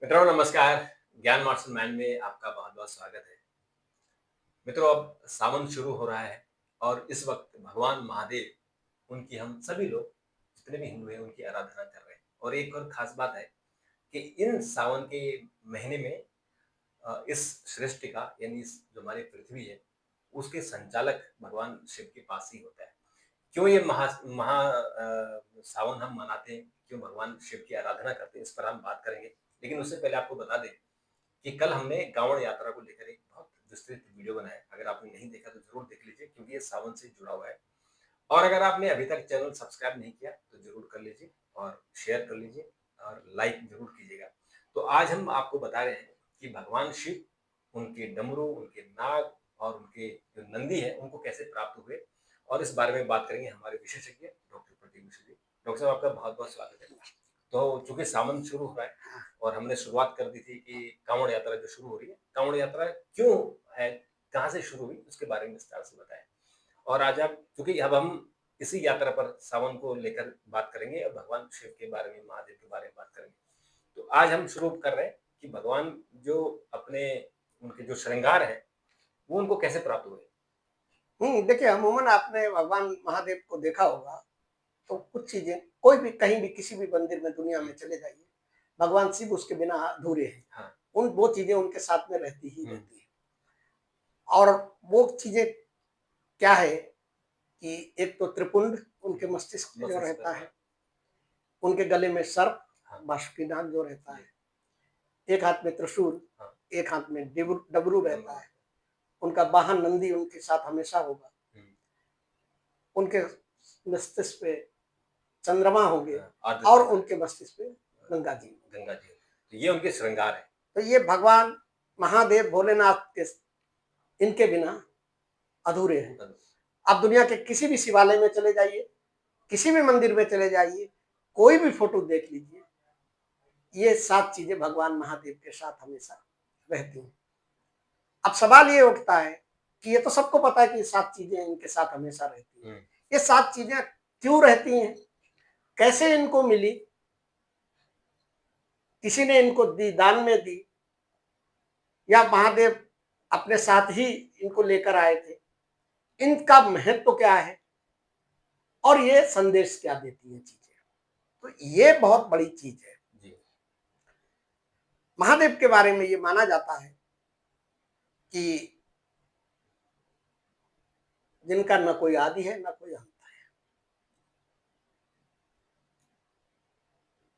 मित्रों नमस्कार। ज्ञान मार्शल मैन में आपका बहुत-बहुत स्वागत है। मित्रों अब सावन शुरू हो रहा है और इस वक़्त भगवान महादेव उनकी हम सभी लोग जितने भी हिंदू हैं उनकी आराधना कर रहे हैं। और एक और ख़ास बात है कि इन सावन के महीने में इस सृष्टि का यानी इस जो हमारी पृथ्वी है, उसके संचालक भगवान शिव के पास ही होता है। क्यों ये सावन हम मनाते हैं, क्यों भगवान शिव की आराधना करते हैं, इस पर हम बात करेंगे। लेकिन उससे पहले आपको बता दें कि कल हमने कांवड़ यात्रा को लेकर एक बहुत विस्तृत वीडियो बनाया है। अगर आपने नहीं देखा तो ज़रूर देख लीजिए क्योंकि ये सावन से जुड़ा हुआ है। और अगर आपने अभी तक चैनल सब्सक्राइब नहीं किया तो ज़रूर कर लीजिए और शेयर कर लीजिए और लाइक ज़रूर कीजिएगा। तो आज हम आपको बता रहे हैं कि भगवान शिव, उनके डमरू, उनके नाग और उनके जो नंदी है, उनको कैसे प्राप्त हुए और इस बारे में बात करेंगे हमारे विशेषज्ञ डॉक्टर प्रदीप मिश्र जी। डॉक्टर साहब आपका बहुत-बहुत स्वागत है। तो चूँकि सावन शुरू हो रहा है और हमने शुरुआत कर दी थी कि काँवड़ यात्रा जो शुरू हो रही है, काँवड़ यात्रा क्यों है, कहाँ से शुरू हुई, उसके बारे में विस्तार से बताएँ। और आज आप चूँकि अब हम इसी यात्रा पर सावन को लेकर बात करेंगे और भगवान शिव के बारे में, महादेव के बारे में बात करेंगे। तो आज हम शुरू कर रहे हैं कि भगवान जो अपने उनके जो श्रृंगार हैं, वो उनको कैसे प्राप्त हुए? देखिए अमूमन आपने भगवान महादेव को देखा होगा, तो कुछ चीज़ें कोई भी कहीं भी किसी भी मंदिर में दुनिया हुँ, में चले जाइए, भगवान शिव उसके बिना अधूरे हैं। हाँ, उन वो चीज़ें उनके साथ में रहती ही हुँ, रहती हैं। और वो चीज़ें क्या है कि एक तो त्रिपुंड उनके मस्तिष्क में जो मस्तिष्क रहता पर हाँ, है, उनके गले में सर्प, हाँ, बासुकीनाग जो रहता जी, है, एक हाथ में त्रिशूल, हाँ, एक हाथ में डमरू डमरू, रहता है, उनका वाहन नंदी उनके साथ हमेशा होगा, हुँ, उनके मस्तिष्क पे चंद्रमा होंगे हाँ, अर्ध और चंद्र उनके मस्तिष्क पे गंगा जी होंगे। गंगा जी। तो ये उनके श्रृंगार हैं। तो ये भगवान महादेव भोलेनाथ के इनके बिना अधूरे हैं। आप दुनिया के किसी भी शिवालय में चले जाइए, किसी भी मंदिर में चले जाइए, कोई भी फोटो देख लीजिए, ये 7 चीजें भगवान महादेव के साथ हमेशा रहती हैं। अब सवाल ये उठता है कि ये तो सबको पता है कि ये 7 चीजें इनके साथ हमेशा रहती हैं। हुँ, ये 7 चीजें क्यों रहती हैं? कैसे इनको मिली? किसी ने इनको दी, दान में दी या महादेव अपने साथ ही इनको लेकर आए थे? इनका महत्व क्या है और ये संदेश क्या देती है चीजें? तो ये बहुत बड़ी चीज है। जी, महादेव के बारे में ये माना जाता है कि जिनका न कोई आदि है न कोई अंत।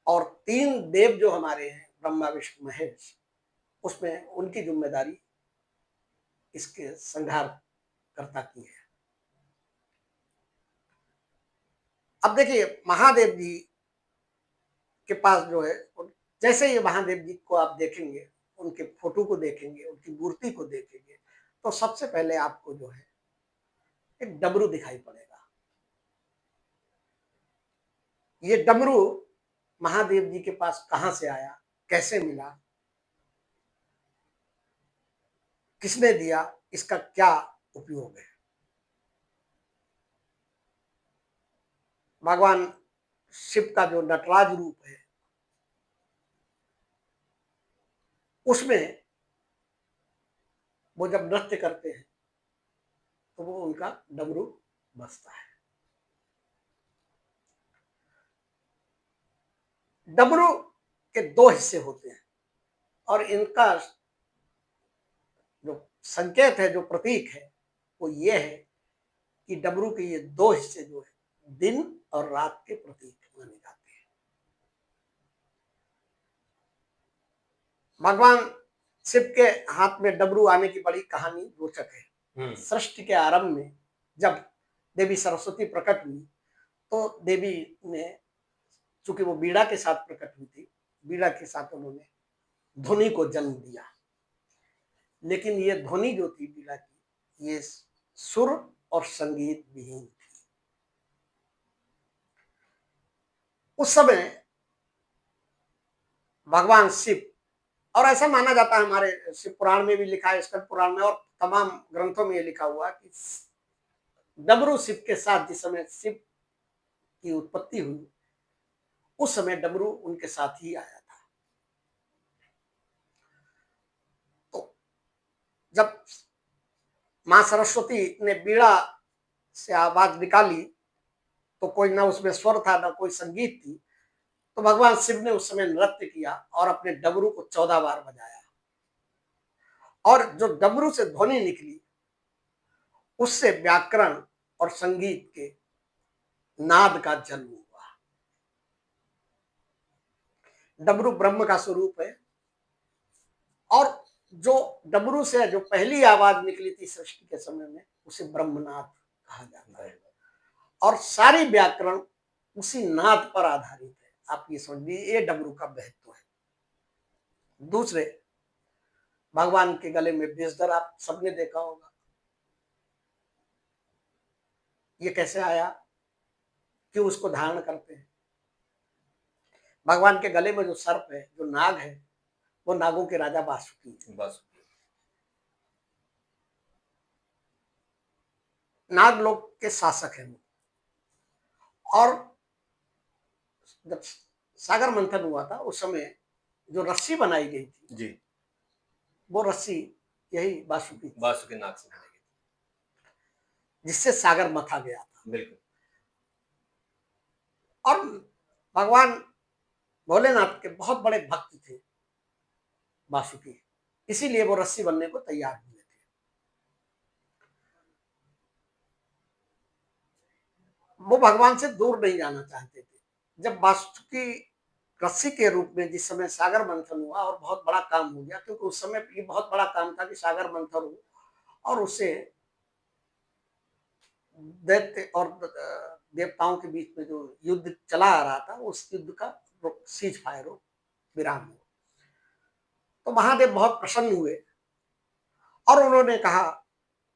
और 3 देव जो हमारे हैं ब्रह्मा विष्णु महेश, उसमें उनकी जिम्मेदारी इसके संहार कर्ता की है। अब देखिए महादेव जी के पास जो है, जैसे ये महादेव जी को आप देखेंगे, उनके फोटो को देखेंगे, उनकी मूर्ति को देखेंगे, तो सबसे पहले आपको जो है एक डमरू दिखाई पड़ेगा। ये डमरू महादेव जी के पास कहाँ से आया, कैसे मिला, किसने दिया, इसका क्या उपयोग है? भगवान शिव का जो नटराज रूप है, उसमें वो जब नृत्य करते हैं तो वो उनका डमरू बजता है। डमरू के 2 हिस्से होते हैं और इनका जो संकेत है, जो प्रतीक है, वो ये है कि डमरू के ये 2 हिस्से जो है दिन और रात के प्रतीक माने जाते हैं। भगवान शिव के हाथ में डमरू आने की बड़ी कहानी रोचक है। हुँ, सृष्टि के आरंभ में जब देवी सरस्वती प्रकट हुई, तो देवी ने, चूंकि वो बीड़ा के साथ प्रकट हुई थी, बीड़ा के साथ उन्होंने ध्वनि को जन्म दिया। लेकिन ये ध्वनि जो थी बीड़ा की, ये सुर और संगीत विहीन थी। उस समय भगवान शिव, और ऐसा माना जाता है, हमारे शिव पुराण में भी लिखा है, स्कंद पुराण में और तमाम ग्रंथों में ये लिखा हुआ कि डमरू शिव के साथ जिस समय शिव की उत्पत्ति हुई, उस समय डमरू उनके साथ ही आया था। जब मां सरस्वती ने बीड़ा से आवाज निकाली तो कोई ना उसमें स्वर था ना कोई संगीत थी, तो भगवान शिव ने उस समय नृत्य किया और अपने डमरू को 14 बार बजाया, और जो डमरू से ध्वनि निकली उससे व्याकरण और संगीत के नाद का जन्म हुआ। डमरू ब्रह्म का स्वरूप है, और जो डमरू से जो पहली आवाज निकली थी सृष्टि के समय में उसे ब्रह्मनाद कहा जाता है, और सारी व्याकरण उसी नाद पर आधारित है। आप ये समझिए, ये डमरू का महत्व है। दूसरे, भगवान के गले में बेजदर आप सबने देखा होगा, ये कैसे आया, क्यों उसको धारण करते हैं? भगवान के गले में जो सर्प है, जो नाग है, वो नागों के राजा वासुकी है। नाग लोग के शासक हैं। और जब सागर मंथन हुआ था उस समय जो रस्सी बनाई गई थी जी, वो रस्सी यही वासुकी नाग से बनाई गई, जिससे सागर मथा गया था। बिल्कुल। और भगवान भोलेनाथ के बहुत बड़े भक्त थे वासुकी, इसीलिए वो रस्सी बनने को तैयार हुए थे। वो भगवान से दूर नहीं जाना चाहते थे। जब वासुकी रस्सी के रूप में जिस समय सागर मंथन हुआ और बहुत बड़ा काम हो गया, क्योंकि उस समय ये बहुत बड़ा काम था कि सागर मंथन हो और उससे दैत्य और देवताओं के बीच में जो युद्ध चला आ रहा था उस युद्ध का सीज फायर हो, विराम हो। तो महादेव बहुत प्रसन्न हुए और उन्होंने कहा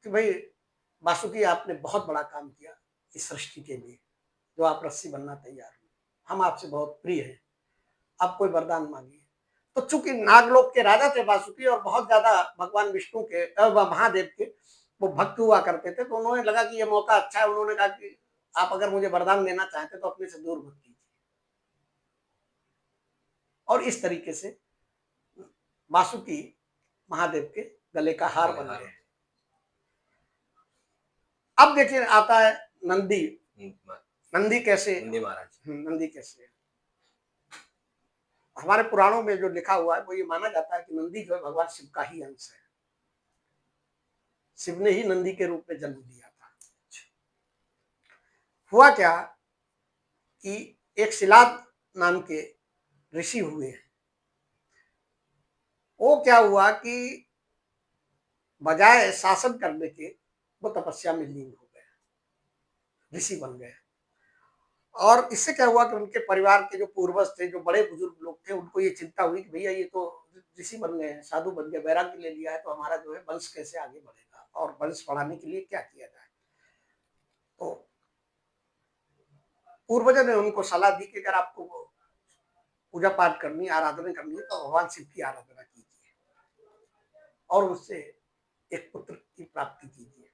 कि भाई वासुकी, आपने बहुत बड़ा काम किया इस सृष्टि के लिए, जो आप रस्सी बनना तैयार हुए, हम आपसे बहुत प्रिय हैं, आप कोई वरदान मांगिए। तो चूंकि नागलोक के राजा थे वासुकी और बहुत ज्यादा भगवान विष्णु के महादेव के वो भक्त हुआ करते थे, तो उन्होंने लगा कि ये मौका अच्छा है। उन्होंने कहा कि आप अगर मुझे वरदान देना चाहते तो अपने से दूर मत कीजिए, और इस तरीके से वासुकी महादेव के गले का हार बन गए। अब देखिए आता है नंदी। नंदी कैसे, नंदी महाराज, नंदी कैसे, हमारे पुराणों में जो लिखा हुआ है वो ये माना जाता है कि नंदी जो है भगवान शिव का ही अंश है। शिव ने ही नंदी के रूप में जन्म दिया था। हुआ क्या कि एक शिलाद नाम के ऋषि हुए। वो क्या हुआ कि बजाय शासन करने के वो तपस्या में लीन हो गए, ऋषि बन गए। और इससे क्या हुआ कि उनके परिवार के जो पूर्वज थे, जो बड़े बुजुर्ग लोग थे, उनको ये चिंता हुई कि भैया ये तो ऋषि बन गए हैं, साधु बन गए, वैराग्य ले लिया है, तो हमारा जो है वंश कैसे आगे बढ़ेगा और वंश बढ़ाने के लिए क्या किया जाए। तो पूर्वजों ने उनको सलाह दी कि अगर आपको पूजा पाठ करनी, आराधना करनी है तो भगवान शिव की आराधना कीजिए और उससे एक पुत्र की प्राप्ति कीजिए,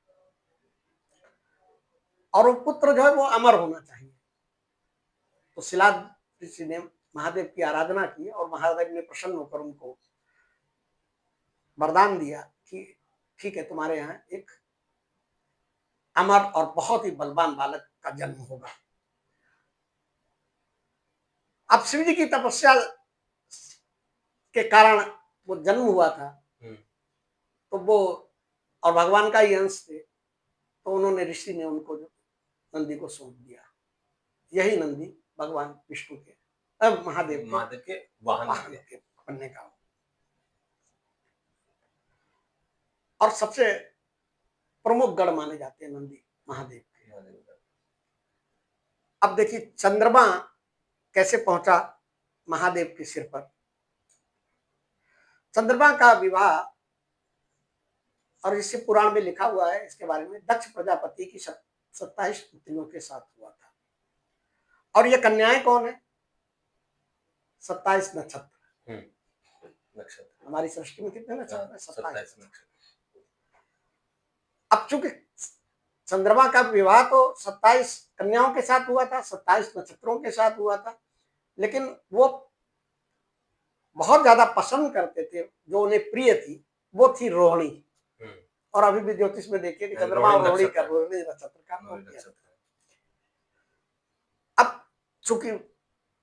और वो पुत्र जो है वो अमर होना चाहिए। तो शिलाद ऋषि ने महादेव की आराधना की और महादेव ने प्रसन्न होकर उनको वरदान दिया कि ठीक है, तुम्हारे यहाँ एक अमर और बहुत ही बलवान बालक का जन्म होगा। अब शिव जी की तपस्या के कारण वो जन्म हुआ था, तो वो और भगवान का ही अंश थे, तो उन्होंने ऋषि ने उनको जो नंदी को सौंप दिया। यही नंदी भगवान विष्णु के महादेव के वाहन के बनने का। और सबसे प्रमुख गढ़ माने जाते हैं नंदी महादेव के। अब देखिए चंद्रमा कैसे पहुंचा महादेव के सिर पर। चंद्रमा का विवाह, और इससे पुराण में लिखा हुआ है इसके बारे में, दक्ष प्रजापति की 27 पुत्रियों के साथ हुआ था। और ये कन्याएं कौन है? 27 नक्षत्र। हमारी सृष्टि में कितने नक्षत्र हैं? 27 नक्षत्र। अब चूंकि चंद्रमा का विवाह तो 27 कन्याओं के साथ हुआ था, 27 नक्षत्रों के साथ हुआ था, लेकिन वो बहुत ज्यादा पसंद करते थे, जो उन्हें प्रिय थी, वो थी रोहिणी। और अभी भी ज्योतिष में देखिए कि चंद्रमा रोहिणी और रोहिणी का नक्षत्र, रोहिणी नक्षत्र का वो रोहिणी किया। नक्षत्र। अब चूंकि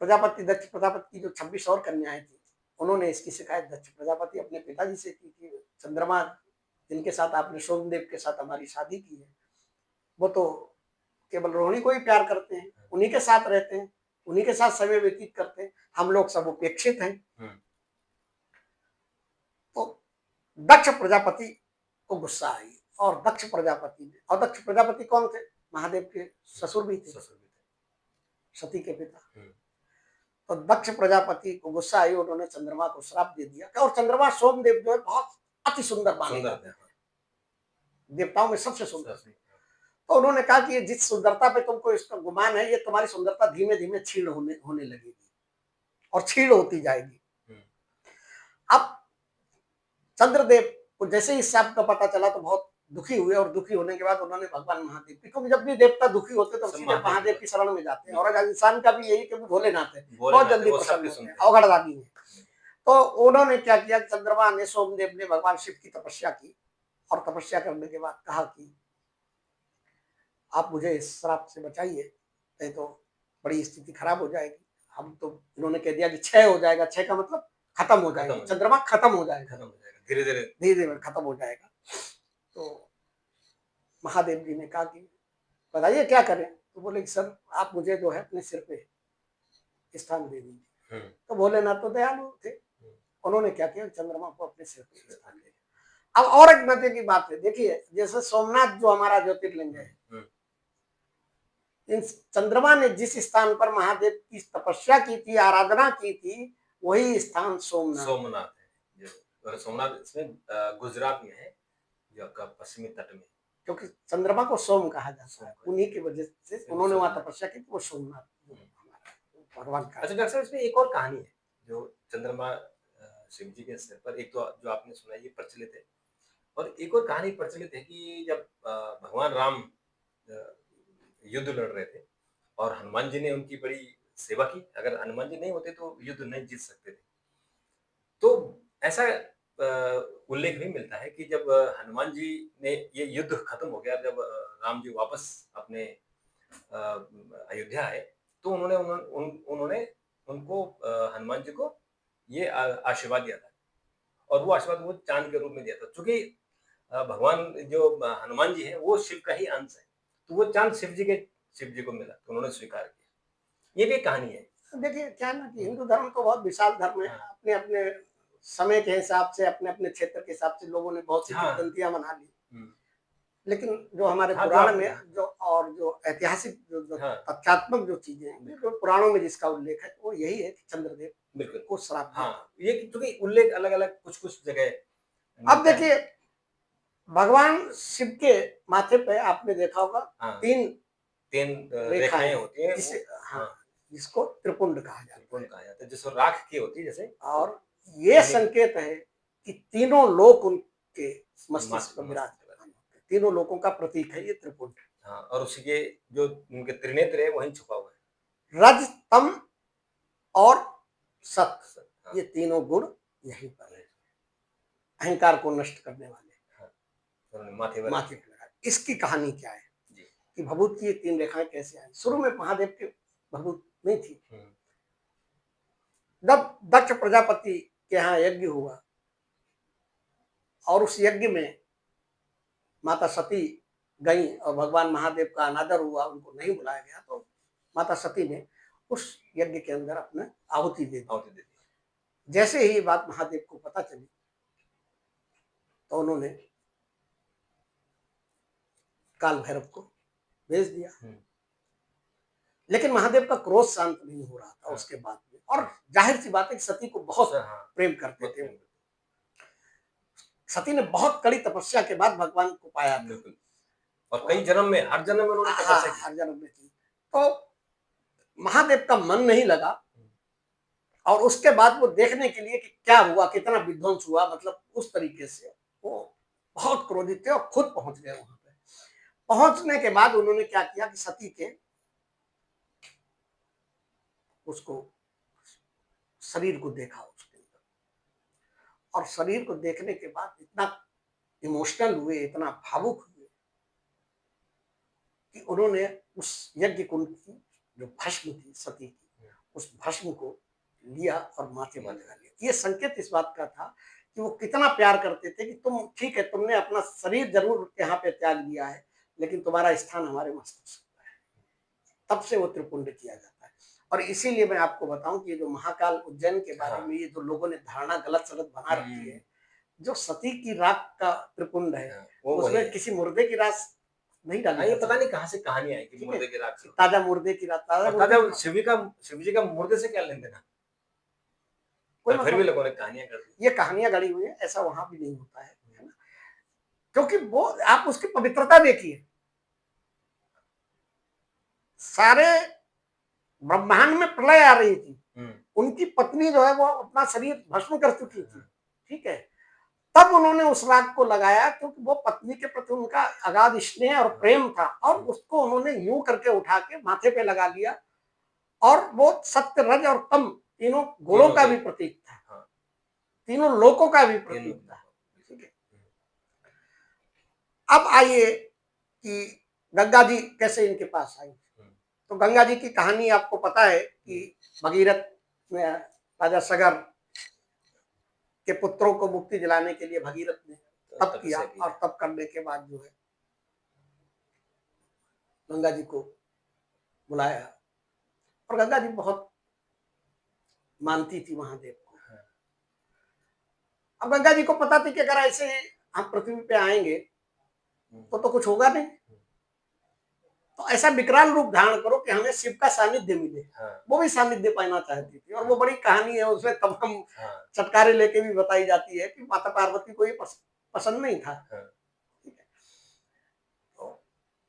प्रजापति दक्ष प्रजापति की जो 26 और कन्याएं थी, उन्होंने इसकी शिकायत दक्ष प्रजापति अपने पिताजी से की कि चंद्रमा जिनके साथ आपने सोमदेव के साथ हमारी शादी की है, वो तो केवल रोहिणी को ही प्यार करते हैं, उन्हीं के साथ रहते हैं, उन्हीं के साथ समय व्यतीत करते हैं, हम लोग सब उपेक्षित हैं। तो दक्ष प्रजापति को गुस्सा आई और दक्ष प्रजापति ने, और दक्ष प्रजापति कौन थे? महादेव के ससुर भी थे, सती के पिता। तो दक्ष प्रजापति को गुस्सा आई, उन्होंने चंद्रमा को श्राप दे दिया। और चंद्रमा सोमदेव जो है बहुत अति सुंदर माने जाते हैं, देवताओं में सबसे सुंदर। तो उन्होंने कहा कि ये जिस सुंदरता पे तुमको इसका गुमान है, ये तुम्हारी सुंदरता धीमे धीमे क्षीण होने लगेगी और क्षीण होती जाएगी। अब चंद्रदेव को जैसे ही इस शाप का पता चला तो बहुत दुखी हुए, और दुखी होने के बाद उन्होंने भगवान महादेव, क्योंकि जब भी देवता दुखी होते तो सीधे महादेव की शरण में जाते हैं, और इंसान का भी यही कि भोलेनाथ है, बहुत जल्दी प्रसन्न होते हैं, अवघड़दानी है। तो उन्होंने क्या किया, चंद्रमा ने, सोमदेव ने भगवान शिव की तपस्या की, और तपस्या करने के बाद कहा कि आप मुझे इस श्राप से बचाइए, नहीं तो बड़ी स्थिति खराब हो जाएगी। हम तो, इन्होंने कह दिया कि क्षय हो जाएगा, क्षय का मतलब खत्म हो जाएगा, चंद्रमा खत्म हो जाएगा, धीरे धीरे खत्म हो जाएगा। तो महादेव जी ने कहा कि बताइए क्या करें? तो बोले कि सर आप मुझे जो है अपने सिर पे स्थान दे दीजिए। तो भोलेनाथ तो दयालु थे, उन्होंने क्या किया, चंद्रमा को अपने सिर पे स्थान दिया। अब और एक मजे की बात है, देखिए जैसे सोमनाथ जो हमारा ज्योतिर्लिंग है, इन चंद्रमा ने जिस स्थान पर महादेव की तपस्या की थी, आराधना की थी, वही स्थान सोमनाथ है। जो सोमनाथ इसमें गुजरात में है, जो आपका पश्चिमी तट में, क्योंकि चंद्रमा को सोम कहा जाता है, उन्हीं की वजह से उन्होंने वहां तपस्या की, वो सोमनाथ भगवान का। अच्छा डॉक्टर साहब, इसमें एक और कहानी है जो चंद्रमा शिव जी के सिर पर, एक तो जो आपने सुना ये प्रचलित है, और एक और कहानी प्रचलित है कि जब भगवान राम युद्ध लड़ रहे थे और हनुमान जी ने उनकी बड़ी सेवा की, अगर हनुमान जी नहीं होते तो युद्ध नहीं जीत सकते थे। तो ऐसा उल्लेख भी मिलता है कि जब हनुमान जी ने ये युद्ध खत्म हो गया, जब राम जी वापस अपने अयोध्या आए, तो उन्होंने उनको हनुमान जी को ये आशीर्वाद दिया था, और वो आशीर्वाद वो चांद के रूप में दिया था। चूंकि भगवान जो हनुमान जी हैं वो शिव का ही अंश है, तो वो चांद शिव जी को मिला, तो उन्होंने स्वीकार किया। ये भी कहानी है। देखिए क्या है ना कि हिंदू धर्म तो बहुत विशाल धर्म है, अपने अपने समय के हिसाब से, अपने अपने क्षेत्र के हिसाब से लोगों ने बहुत सी किंवदंतियां बना ली, लेकिन जो हमारे पुराण में जो, और जो ऐतिहासिक जो तथ्यात्मक जो चीजें हैं, जो पुराणों में जिसका उल्लेख है, वो यही है कि चंद्रदेव बिल्कुल को श्राप दिया। ये क्योंकि उल्लेख अलग अलग कुछ जगह। अब देखिए भगवान शिव के माथे पे आपने देखा होगा तीन रेखाएं होती हैं, जिसको त्रिपुंड कहा जाता है, जिसको राख की होती है जैसे, और ये संकेत है कि तीनों लोक उनके मस्तिष्क पर विराजमान होते हैं, तीनों लोकों का प्रतीक है ये त्रिपुंड। हाँ, और उसी के जो उनके त्रिनेत्र है वहीं छुपा हुआ है। रज, तम और सत, ये तीनों गुण यहीं पर है, अहंकार को नष्ट करने वाले। माथे पर लगा। इसकी कहानी क्या है कि भभूत की ये तीन रेखाएं कैसे आई? शुरू में महादेव के भभूत नहीं थी, जब दक्ष प्रजापति के यहाँ यज्ञ हुआ और उस यज्ञ में माता सती गई और भगवान महादेव का अनादर हुआ, उनको नहीं बुलाया गया, तो माता सती ने उस यज्ञ के अंदर अपने आहुति दे दी। जैसे ही बात महादेव को पता चली तो उन्होंने काल भैरव को भेज दिया, लेकिन महादेव का क्रोध शांत नहीं हो रहा था उसके बाद में, और जाहिर सी बात है कि सती को बहुत प्रेम करते थे। सती ने बहुत कड़ी तपस्या के बाद भगवान को पाया था, और कई जन्म में, हर जन्म में उन्होंने तपस्या की, हर जन्म में की। तो महादेव का मन नहीं लगा, और उसके बाद वो देखने के लिए कि क्या हुआ, कितना विध्वंस हुआ, मतलब उस तरीके से वो बहुत क्रोधित थे और खुद पहुंच गए वहां पे। पहुंचने के बाद उन्होंने क्या किया कि सती के उसको शरीर को देखा उसके अंदर, और शरीर को देखने के बाद इतना इमोशनल हुए, इतना भावुक हुए कि उन्होंने उस यज्ञ कुंड की जो भस्म थी सती की, उस भस्म को लिया और माथे पर लगा लिया। ये संकेत इस बात का था कि वो कितना प्यार करते थे कि तुम ठीक है, तुमने अपना शरीर जरूर यहाँ पे त्याग दिया है, लेकिन तुम्हारा स्थान हमारे मस्तिष्क में है। तब से वो त्रिपुंड किया जाता है। और इसीलिए मैं आपको बताऊं कि ये जो महाकाल उज्जैन के बारे में ये जो लोगों ने धारणा गलत सलत बना रखी है, जो सती की राख का त्रिपुंड है, वो उसमें किसी मुर्दे की राख नहीं डाली। ये पता नहीं कहाँ से कहानी आई कि मुर्दे की राख से, ताजा मुर्दे की राख, ताजा शिव जी का मुर्दे से क्या लेन देना, कोई फिर भी लोगों ने कहानियां कर दी। ये कहानियां गढ़ी हुई है, ऐसा वहां भी नहीं होता है ना, क्योंकि वो आप उसकी पवित्रता देखिए, सारे ब्रह्मांड में प्रलय आ रही थी, उनकी पत्नी जो है वो अपना शरीर भस्म कर चुकी थी, ठीक है, तब उन्होंने उस राग को लगाया क्योंकि वो पत्नी के प्रति उनका अगाध स्नेह और प्रेम था, और उसको उन्होंने यूं करके उठा के माथे पे लगा लिया, और वो सत्य रज और तम तीनों गुणों का भी प्रतीक था, तीनों लोकों का भी प्रतीक था। ठीक है, अब आइए कि गंगा जी कैसे इनके पास आई। तो गंगा जी की कहानी आपको पता है कि भगीरथ में राजा सगर के पुत्रों को मुक्ति दिलाने के लिए भगीरथ ने तप किया, और तप करने के बाद जो है गंगा जी को बुलाया, और गंगा जी बहुत मानती थी महादेव को। अब गंगा जी को पता थी कि अगर ऐसे हम पृथ्वी पे आएंगे तो कुछ होगा नहीं, तो ऐसा विकराल रूप धारण करो कि हमें शिव का सानिध्य मिले। वो भी सानिध्य पाना चाहती थी, और वो बड़ी कहानी है, उसमें तमाम चटकारे लेके भी बताई जाती है कि माता पार्वती को ये पसंद नहीं था। तो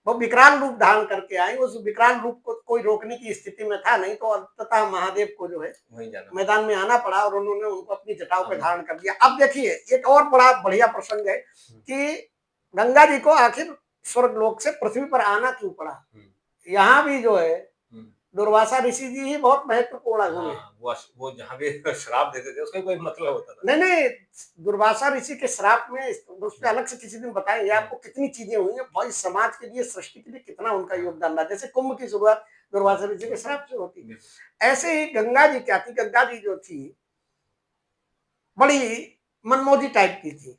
वो विकराल रूप धारण करके आई, उस विकराल रूप को कोई रोकने की स्थिति में था नहीं, तो अंततः महादेव को जो है मैदान में आना पड़ा, और उन्होंने उनको अपनी जटाओं पे धारण कर दिया। अब देखिए एक और बड़ा बढ़िया प्रसंग है कि गंगा जी को आखिर स्वर्गलोक से पृथ्वी पर आना क्यों पड़ा। यहाँ भी जो है दुर्वासा ऋषि जी ही बहुत महत्वपूर्ण हुए। वो जहाँ भी श्राप देते थे उसका कोई मतलब होता था? नहीं, दुर्वासा ऋषि के श्राप में उस पर अलग से किसी दिन बताएंगे आपको कितनी चीजें हुई हैं, भाई समाज के लिए, सृष्टि के लिए कितना उनका योगदान रहा। जैसे कुंभ की शुरुआत दुर्वासा ऋषि के श्राप से होती है, ऐसे ही गंगा जी क्या थी, गंगा जी जो थी बड़ी मनमोजी टाइप की थी,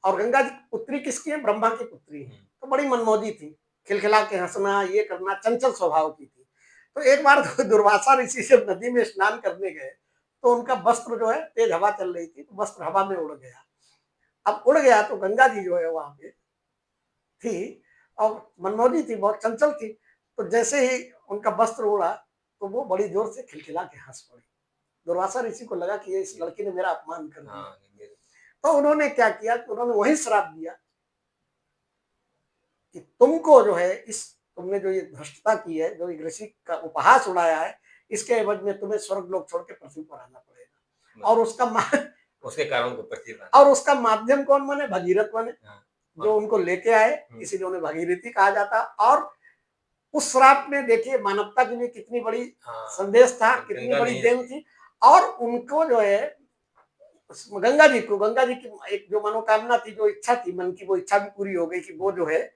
और गंगा जी पुत्री किसकी है, ब्रह्मा की पुत्री है, तो बड़ी मनमोजी थी, खिलखिला के हंसना, ये करना, चंचल स्वभाव की थी। तो एक बार दुर्वासा ऋषि जब नदी में स्नान करने गए तो उनका वस्त्र जो है, तेज हवा चल रही थी, तो वस्त्र हवा में उड़ गया। अब उड़ गया तो गंगा जी जो है वहां पे थी, और मनमोजी थी, बहुत चंचल थी, तो जैसे ही उनका वस्त्र उड़ा तो वो बड़ी जोर से खिलखिला के हंस पड़ी। दुर्वासा ऋषि को लगा कि इस लड़की ने मेरा अपमान कर दिया, तो उन्होंने क्या किया कि उन्होंने वही श्राप दिया कि तुमको जो है तुमने जो ये भ्रष्टता की है, जो ऋषि का उपहास उड़ाया है, इसके एवज में तुम्हें स्वर्गलोक छोड़ के पृथ्वी पर आना पड़ेगा। और उसके कारण और उसका माध्यम कौन बने, भगीरथ बने, जो उनको लेके आए, इसीलिए उन्हें भगीरथी कहा जाता। और उस श्राप में देखिए मानवता के लिए कितनी बड़ी संदेश था, कितनी बड़ी देन थी। और उनको जो है गंगा जी की एक जो मनोकामना थी, जो इच्छा थी मन की, वो इच्छा भी पूरी हो गई कि वो जो है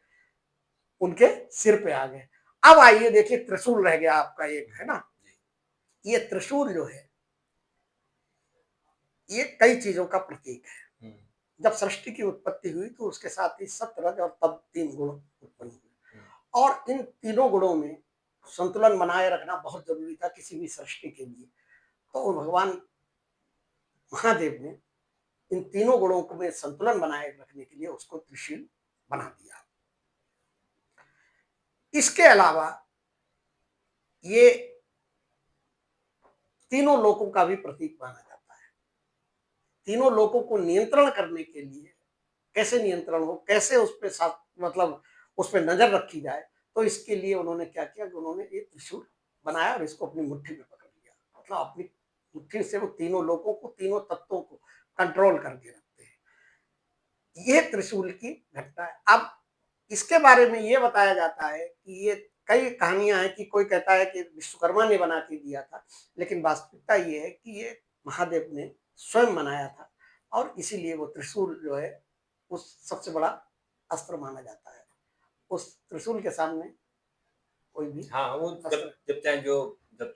उनके सिर पे आ गए। अब आइए देखिए त्रिशूल रह गया आपका एक, है ना, ये त्रिशूल जो है ये कई चीजों का प्रतीक है। जब सृष्टि की उत्पत्ति हुई तो उसके साथ ही सत्य, रज और तप तीन गुण उत्पन्न हुए, और इन तीनों गुणों में संतुलन बनाए रखना बहुत जरूरी था किसी भी सृष्टि के लिए। तो भगवान महादेव ने इन तीनों गुणों को में संतुलन बनाए रखने के लिए उसको त्रिशूल बना दिया। इसके अलावा ये तीनों लोकों का भी प्रतीक माना जाता है। तीनों लोकों को नियंत्रण करने के लिए कैसे नियंत्रण हो, कैसे उस पर मतलब उस पर नजर रखी जाए, तो इसके लिए उन्होंने क्या किया कि उन्होंने एक त्रिशूल बनाया और इसको अपनी मुट्ठी में पकड़ लिया। मतलब अपनी मुट्ठी से वो तीनों लोकों को, तीनों तत्वों को कंट्रोल करके रखते हैं। ये त्रिशूल की घटना है। अब इसके बारे में ये बताया जाता है कि ये कई कहानियां हैं कि कोई कहता है कि विश्वकर्मा ने बना के दिया था, लेकिन वास्तविकता ये है कि ये महादेव ने स्वयं बनाया था, और इसीलिए वो त्रिशूल जो है उस सबसे बड़ा अस्त्र माना जाता है। उस त्रिशूल के सामने कोई भी हाँ, वो अस्त्र जब चाहे जब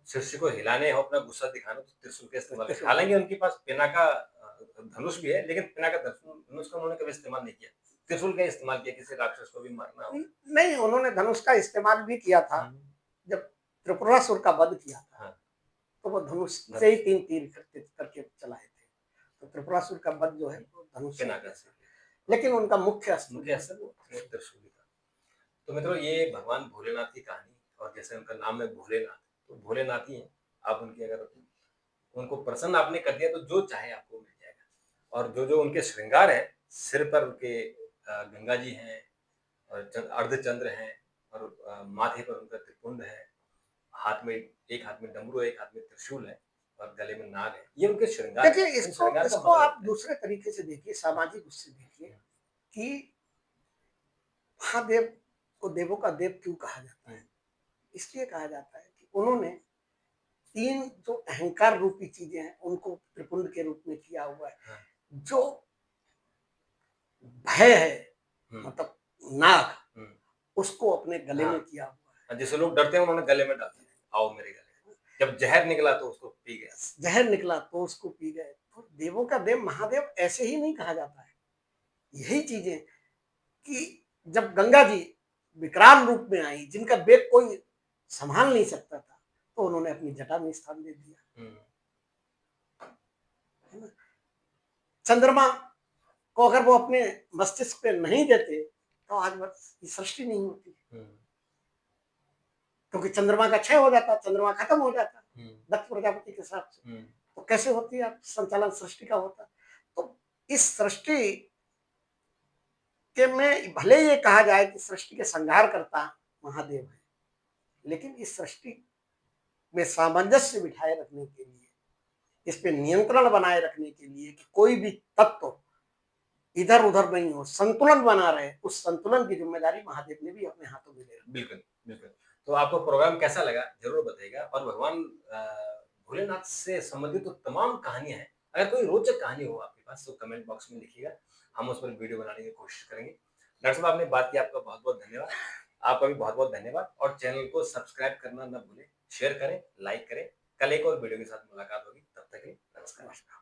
सृष्टि को हिलाने हो, अपना गुस्सा दिखाना हो, तो त्रिशूल का इस्तेमाल करें। त्रिशूल हालाँकि उनके पास पिनाका धनुष भी है, लेकिन पिनाका धनुष का उन्होंने कभी इस्तेमाल नहीं किया। त्रिशूल का ही इस्तेमाल किया, किसी राक्षस को भी मारना हो। नहीं, उन्होंने धनुष का इस्तेमाल भी किया था। हुँ, जब त्रिपुरासुर का वध किया था, हाँ, तो वो धनुष से ही धनुष 3 तीर करके चलाए थे। तो त्रिपुरासुर का वध जो है वो धनुष से पिनाका किया से। था। लेकिन उनका मुख्य अस्त्र मुख्य अस्त्र वो त्रिशूल ही था। तो मित्रों, ये भगवान भोलेनाथ की कहानी, और जैसे उनका नाम है भोलेनाथ, तो भोलेनाथ ही हैं। आप उनकी अगर उनको प्रसन्न आपने कर दिया, तो जो चाहे आपको मिल जाएगा। और जो उनके श्रृंगार हैं, सिर पर उनके गंगा जी हैं, और अर्धचंद्र हैं, और माथे पर उनका त्रिपुंड है, एक हाथ में डमरू है, एक हाथ में त्रिशूल है, और गले में नाग है। ये उनके श्रृंगार देखिए, हैं। इन इसको श्रृंगार का इसको मतलब आप होता है। दूसरे तरीके से देखिए, सामाजिक उससे देखिए कि महादेव को देवों का देव क्यों कहा जाता है? इसलिए कहा जाता है कि उन्होंने 3 जो अहंकार रूपी चीजें हैं, उनको त्रिपुंड के रूप में किया हुआ है। हाँ। जो भय है, हुँ, मतलब नाग, हुँ। उसको अपने गले हाँ। में किया हुआ जिससे लोग डरते हैं, उन्होंने गले में डाल दिया, आओ मेरे गले। जब जहर निकला तो उसको पी गया। है। जहर निकला तो उसको पी गए। तो देवों का देव महादेव ऐसे ही नहीं कहा जाता है। यही चीजें कि जब गंगा जी विकराल रूप में आई, जिनका वेग कोई संभाल नहीं सकता था, तो उन्होंने अपनी जटा में स्थान दे दिया। हुँ, है ना? चंद्रमा को अगर वो अपने मस्तिष्क पे नहीं देते, तो आज बस ये सृष्टि नहीं होती। हुँ, क्योंकि चंद्रमा का क्षय हो जाता, चंद्रमा खत्म हो जाता हुँ, दक्ष प्रजापति के हिसाब से। हुँ, तो कैसे होती है संचालन सृष्टि का होता? तो इस सृष्टि के में भले ये कहा जाए कि सृष्टि के संहार करता महादेव है, लेकिन इस सृष्टि में सामंजस्य बिठाए रखने के लिए, इस पे नियंत्रण बनाए रखने के लिए कि कोई भी तत्व इधर उधर नहीं हो, संतुलन बना रहे, उस संतुलन की जिम्मेदारी महादेव ने भी अपने हाथों में ले रखी। बिल्कुल, बिल्कुल। तो आपको प्रोग्राम कैसा लगा ज़रूर बताइएगा, और भगवान भोलेनाथ से संबंधित तो तमाम कहानियाँ हैं। अगर कोई रोचक कहानी हो आपके पास, तो कमेंट बॉक्स में लिखिएगा, हम उस पर वीडियो बनाने की कोशिश करेंगे। डॉक्टर साहब, आपने बात की, आपका बहुत-बहुत धन्यवाद। आपका भी बहुत-बहुत धन्यवाद, और चैनल को सब्सक्राइब करना ना भूलें, शेयर करें, लाइक करें। कल एक और वीडियो के साथ मुलाकात होगी, तब तक के लिए नमस्कार।